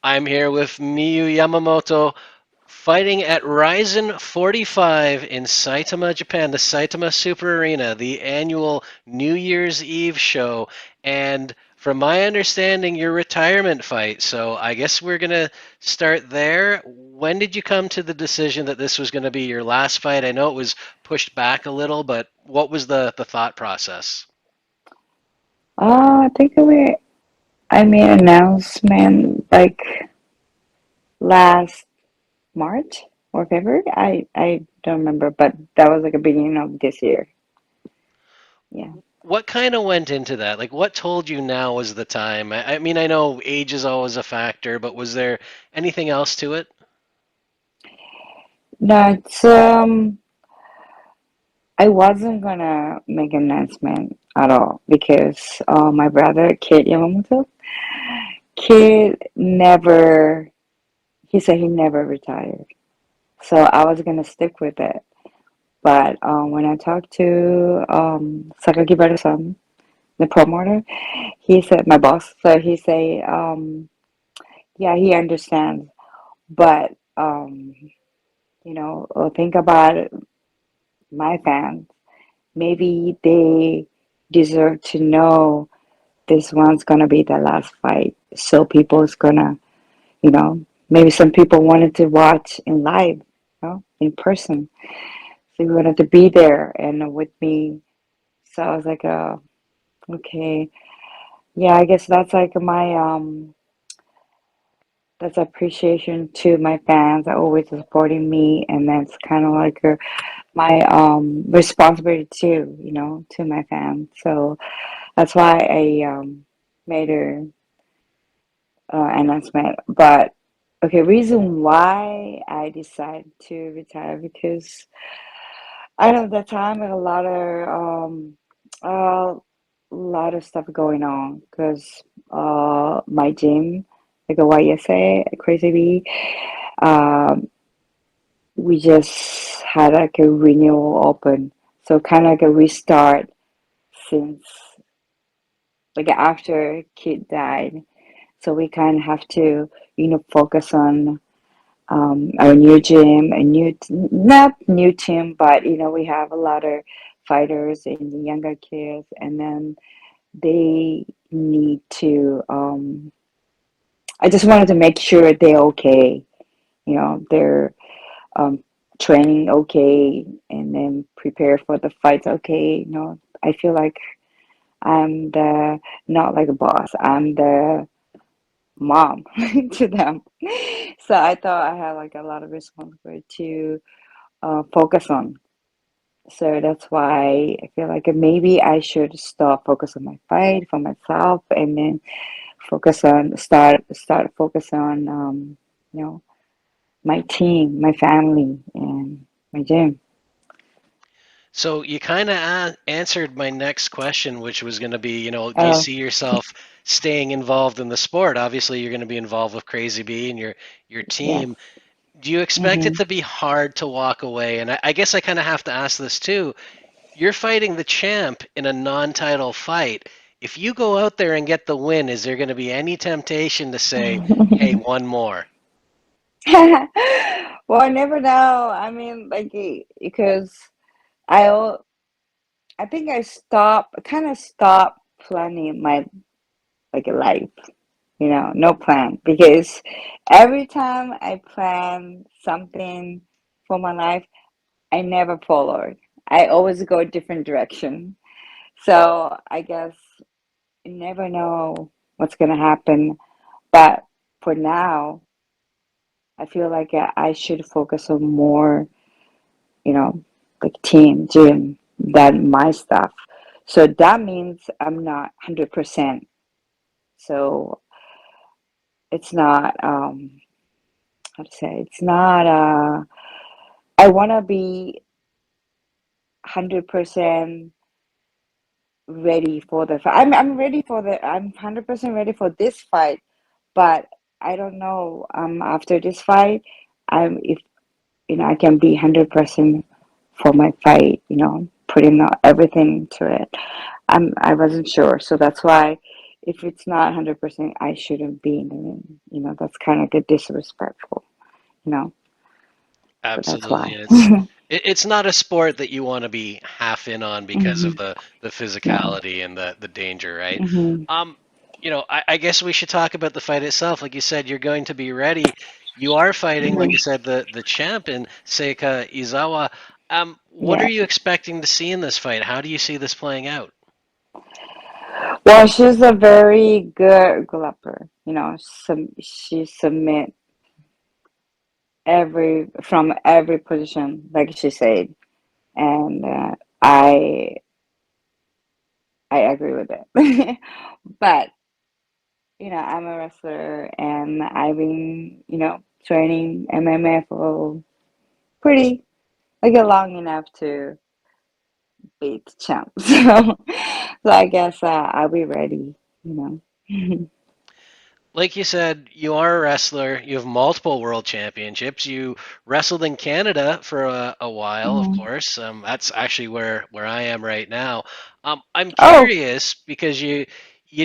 I'm here with Miyuu Yamamoto fighting at RIZIN 45 in Saitama, Japan, the Saitama Super Arena, the annual New Year's Eve show. And from my understanding, your retirement fight. So I guess we're going to start there. When did you come to the decision that this was going to be your last fight? I know it was pushed back a little, but what was the thought process? I think I made an announcement like last March or February. I don't remember, but that was like a beginning of this year. Yeah. What kind of went into that? Like, what told you now was the time? I mean, I know age is always a factor, but was there anything else to it? No, I wasn't gonna make an announcement at all because my brother Kid Yamamoto, Kid never he said he never retired. So I was gonna stick with it. But when I talked to Sakaki the promoter, he said my boss, so he say, yeah, he understands, but think about my fans. Maybe they deserve to know this one's gonna be the last fight, so people's gonna, maybe some people wanted to watch in live, in person, so you wanted to be there and with me. So I was like, okay, yeah, I guess that's like my that's appreciation to my fans are always supporting me, and that's kind of like my responsibility too, to my fans. So that's why I made a announcement. But okay, reason why I decided to retire because I know at that time I had uh, a lot of stuff going on because my gym, like a YSA, Crazy Bee, um, we just had like a renewal open, so kind of like a restart since like after kid died. So we kind of have to, focus on our new gym, not new team, but we have a lot of fighters and the younger kids, and then they need to. I just wanted to make sure they're okay. They're um, training okay, and then prepare for the fights okay. I feel like I'm the not like a boss. I'm the mom to them. So I thought I had like a lot of responsibility to focus on. So that's why I feel like maybe I should stop focus on my fight for myself, and then start focus on you know my team, my family, and my gym. So you kind of answered my next question, which was going to be, do you Oh, see yourself staying involved in the sport? Obviously, you're going to be involved with Crazy Bee and your yes. team. Do you expect it Hmm. to be hard to walk away? And I guess I kind of have to ask this too. You're fighting the champ in a non-title fight. If you go out there and get the win, is there going to be any temptation to say, "Hey, one more"? Well, I never know. I mean, like, because I, al- I think kind of stopped planning my like life. No plan because every time I plan something for my life, I never followed. I always go a different direction. So I guess you never know what's gonna happen. But for now, I feel like I should focus on more, you know, like team, gym, than my stuff. So that means I'm not 100%. So it's not, how to say, it's not, I want to be 100% ready for the fight. I'm ready I'm 100% ready for this fight, but I don't know, after this fight, if, I can be 100% for my fight, putting out everything to it. I wasn't sure. So that's why, if it's not 100%, I shouldn't be in the ring. That's kind of get disrespectful, you know. So that's Absolutely, why. and it's not a sport that you want to be half in on because Hmm. of the No. physicality and the danger, right? Hmm. Um, I guess we should talk about the fight itself. Like you said, you're going to be ready. You are fighting, like Hmm. you said, the champ in Seika Izawa. What are Yeah. you expecting to see in this fight? How do you see this playing out? Well, she's a very good grappler. She submit from every position, like she said, and I I agree with it. But I'm a wrestler, and I've been training MMA for pretty long enough to beat the champ. So I guess I'll be ready. You know. Like you said, you are a wrestler. You have multiple world championships. You wrestled in Canada for a while, of Mhm. course. That's actually where I am right now. I'm Oh. curious because you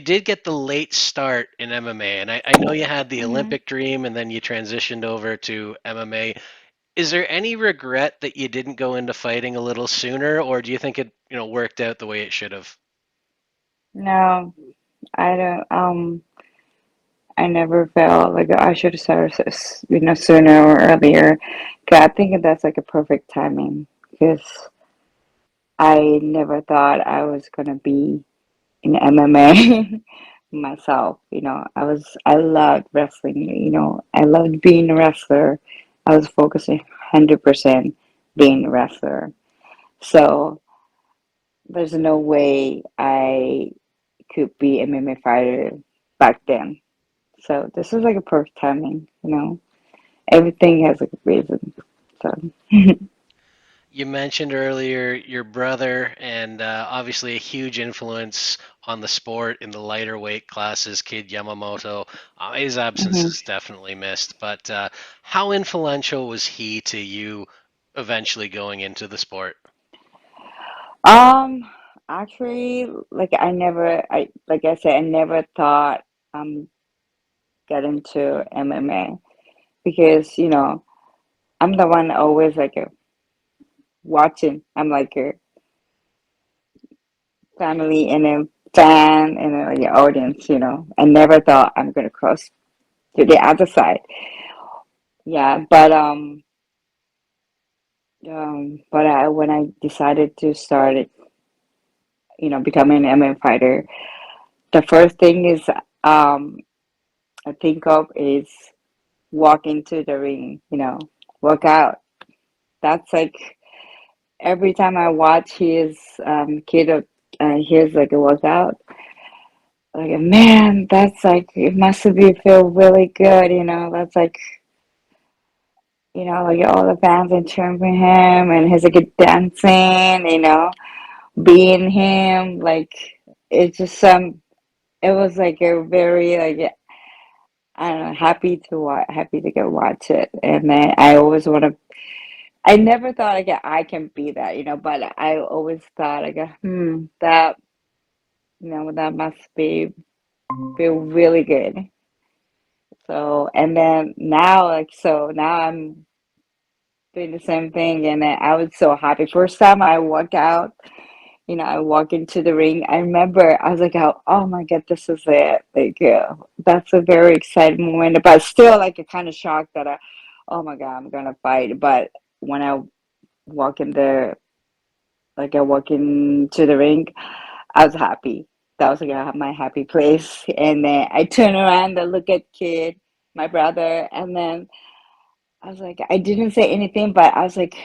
did get the late start in MMA, and I know you had the Mhm. Olympic dream, and then you transitioned over to MMA. Is there any regret that you didn't go into fighting a little sooner, or do you think it worked out the way it should have? No, I don't. I never felt like I should have started, sooner or earlier. 'Cause I think that's like a perfect timing. Because I never thought I was gonna be in MMA myself. I loved wrestling. I loved being a wrestler. I was focusing 100% being a wrestler. So there's no way I could be an MMA fighter back then. So this is like a perfect timing. Everything has a reason. So, You mentioned earlier your brother, and obviously a huge influence on the sport in the lighter weight classes, Kid Yamamoto. His absence hmm is definitely missed, but how influential was he to you eventually going into the sport? um, actually, like I said, I never thought get into MMA because I'm the one always like watching. I'm like a family and a fan and a like, audience. I never thought I'm gonna cross to the other side. Yeah, but when I decided to start, becoming an MMA fighter, the first thing is I think of is walk into the ring, work out. That's like every time I watch his kid, his like a workout, like man, that's like it must be feel really good, That's like like all the fans and cheering for him, and his like dancing, being him, like it's just it was like a very like I don't know, happy to go watch it. And then I always want to. I never thought like I can be that, but I always thought like, that that must be feel really good. So and then now now I'm doing the same thing, and then I was so happy. First time I walk out, I walk into the ring. I remember I was like, oh my God, this is it. Like, that's a very exciting moment, but still like a kind of shock that oh my God, I'm gonna fight. But when I walk in the, like I walk into the ring, I was happy. That was like my happy place. And then I turn around and look at kid, my brother, and then I was like, I didn't say anything, but I was like,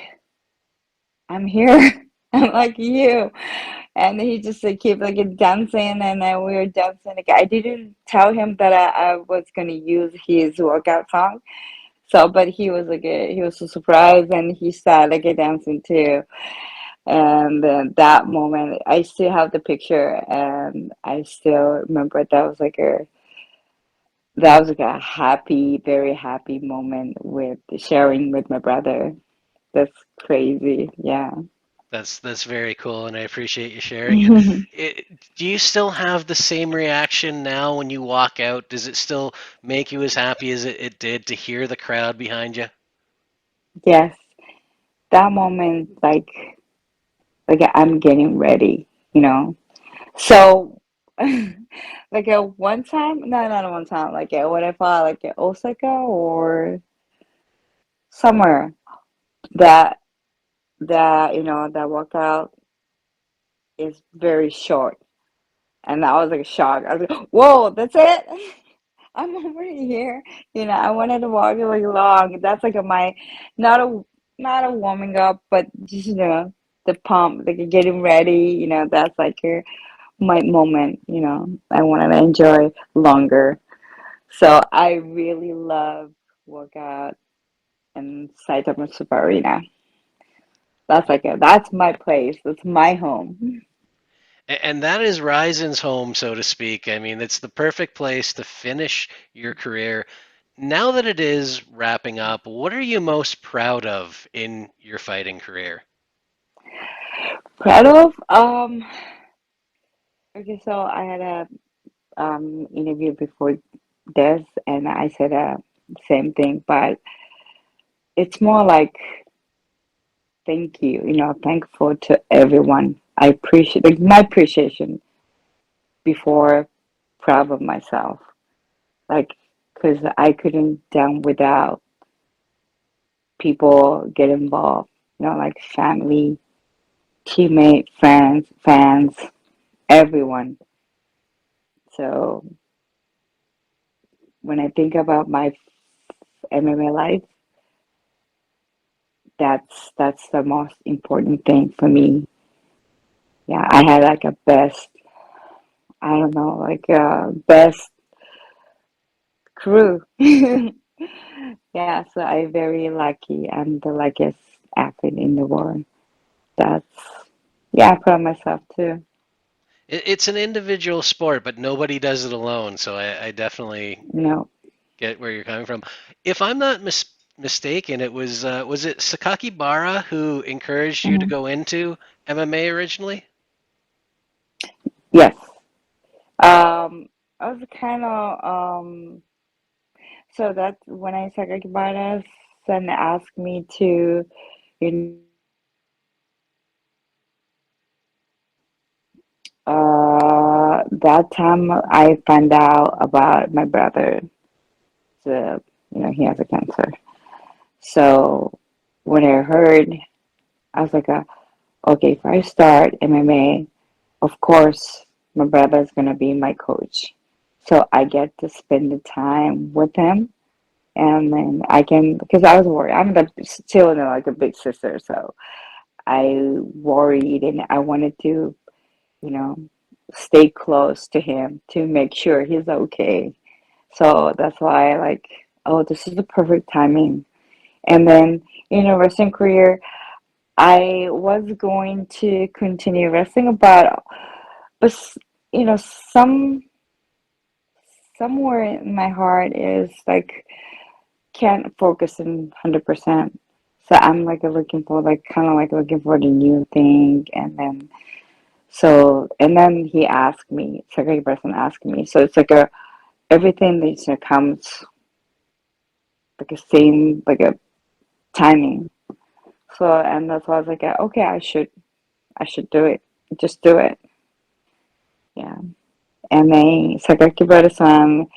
I'm here. I'm like you. And he just like kept like dancing, and then we were dancing. Like I didn't tell him that I was gonna use his workout song. So, but he was like he was so surprised, and he started like dancing too. And that moment, I still have the picture, and I still remember that was like a happy, very happy moment with sharing with my brother. That's crazy. Yeah. That's very cool, and I appreciate you sharing it. it. Do you still have the same reaction now when you walk out? Does it still make you as happy as it did to hear the crowd behind you? Yes, that moment, like I'm getting ready, you know. So, like at one time, no, not one time, like at what if I like at Osaka or somewhere that that workout is very short, and I was like shocked. I was like, "Whoa, that's it." I'm already here. I wanted to walk really long. That's like not a not a warming up, but just the pump, like getting ready. That's like my moment. I wanted to enjoy longer. So I really love workout in Saitama Super Arena. That's my place. That's my home. And that is Ryzen's home, so to speak. I mean, it's the perfect place to finish your career. Now that it is wrapping up, what are you most proud of in your fighting career? Proud of okay, so I had a interview before this, and I said same thing, but it's more like thank you, thankful to everyone. I appreciate like my appreciation before proud of myself, like because I couldn't done without people get involved, like family, teammate, friends, fans, everyone. So when I think about my MMA life, that's the most important thing for me. Yeah, I had like a best, I don't know, like a best crew. Yeah, so I'm very lucky. I'm the luckiest athlete in the world. That's yeah, I'm proud of myself too. It's an individual sport, but nobody does it alone. So I definitely You know, get where you're coming from. If I'm not mistaken, was it Sakaki Bara who encouraged you to hmm go into MMA originally? yes. I was kind of so that's when I started about us and asked me to, that time I found out about my brother. The, he has a cancer. So when I heard, I was like, okay, if I start MMA, of course, my brother is gonna be my coach. So I get to spend the time with him, and then I can, because I was worried. I'm still like a big sister, so I worried, and I wanted to, you know, stay close to him to make sure he's okay. So that's why I like, oh, this is the perfect timing. And then, wrestling career, I was going to continue wrestling, but you know, somewhere in my heart is like can't focus in 100%. So I'm like looking for like kind of like looking for the new thing, and then and then he asked me, second person asked me, so it's like a everything that comes like a same like a timing. So and that's why I was like, okay, I should do it, just do it, yeah. And then Sakaki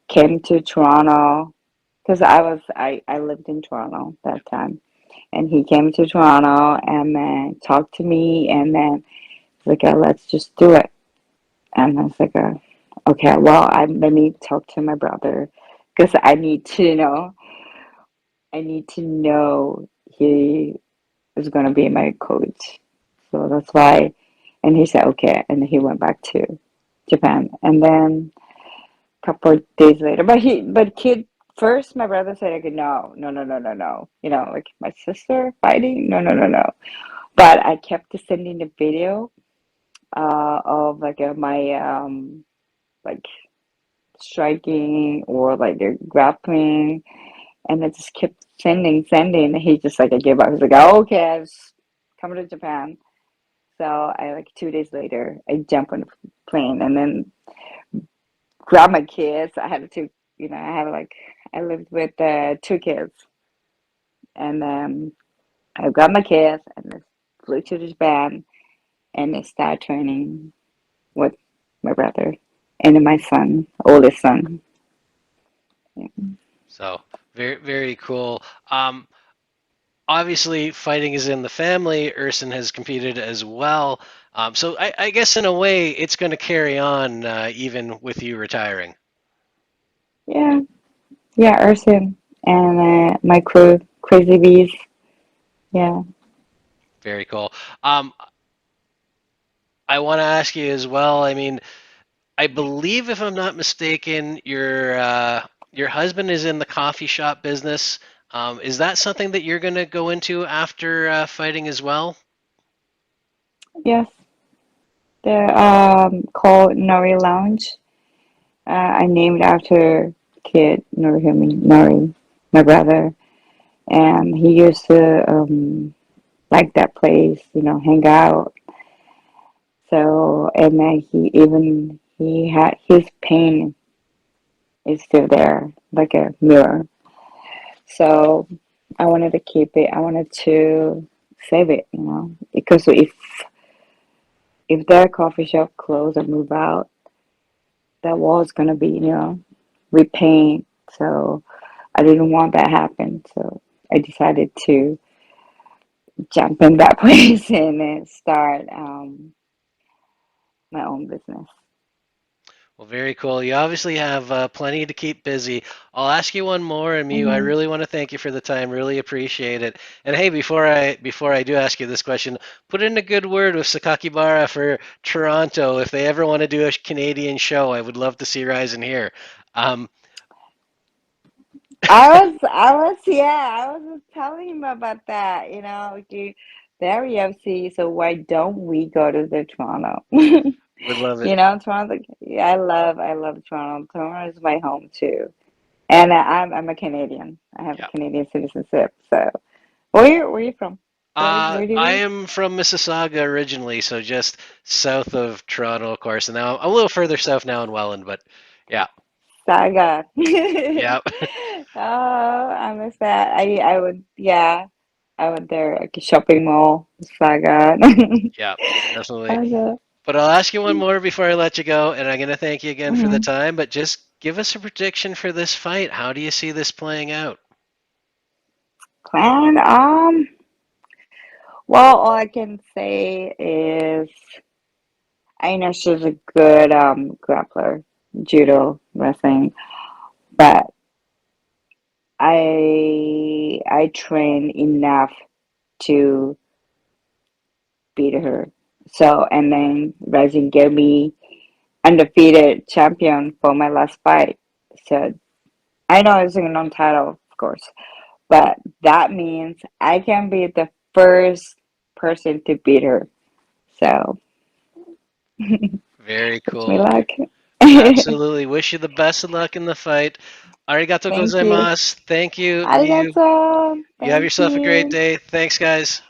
came to Toronto because I lived in Toronto that time, and he came to Toronto and then talked to me, and then he's like, let's just do it. And I was like, okay, well, let me talk to my brother because I need to know he is going to be my coach. So that's why, and he said okay, and he went back to Japan, and then couple of days later. But kid, first my brother said, like, no, no, no, no, no, no. Like my sister fighting, no, no, no, no. But I kept sending the video of like my like striking or like grappling, and I just kept sending. He just like I gave up. He was like, oh, okay, come to Japan. So I like 2 days later, I jump on the plane and then grab my kids. I had to, I have like I lived with two kids, and I grabbed my kids and I flew to Japan and I started training with my brother and then my son, oldest son. Yeah. So very very cool. Obviously, fighting is in the family. Urson has competed as well. So I guess in a way, it's going to carry on even with you retiring. Yeah, yeah, Urson and my crew, Crazy Bees. Yeah, Very cool. Um, I want to ask you as well. I mean, I believe, if I'm not mistaken, your husband is in the coffee shop business. Is that something that you're going to go into after fighting as well? yes. They're called Nori Lounge. I named after Kid Norifumi, Nori, my brother, and he used to like that place, hang out. So, and then he had his pain is still there, like a mirror. So, I wanted to keep it. I wanted to save it, because if their coffee shop close or move out, that wall is gonna be, repaint. So I didn't want that happen. So I decided to jump in that place and then start my own business. Well, very cool. You obviously have plenty to keep busy. I'll ask you one more, and Miyu, I Hmm. really want to thank you for the time. Really appreciate it. And hey, before I do ask you this question, put in a good word with Sakakibara for Toronto. If they ever want to do a Canadian show, I would love to see Ryzen here. Um, Yeah, I was telling him about that. They're UFC, so why don't we go to the Toronto? would love it. Toronto. Yeah, I love Toronto. Toronto is my home too. And I'm a Canadian. I have a Yeah. Canadian citizenship. So where you from? Where do you I live? am from Mississauga originally, so just south of Toronto, of course, and now I'm a little further south now in Welland, but yeah, Saga. yeah, Oh, I miss that. I would, yeah, I went there like a shopping mall. Saga. yeah, definitely. Saga. But I'll ask you one more before I let you go, and I'm going to thank you again for the Hmm. time. But just give us a prediction for this fight. How do you see this playing out? Clan. Well, all I can say is I know she's a good grappler, judo, wrestling, but I train enough to beat her. So, and then RIZIN gave me undefeated champion for my last fight. So I know it's a non-title, of course, but that means I can be the first person to beat her. So Very wish me cool. luck. Absolutely. Wish you the best of luck in the fight. Arigato Thank you. gozaimasu. Thank you, Miyu. Arigato. You have Thank yourself a great you. day. Thanks, guys.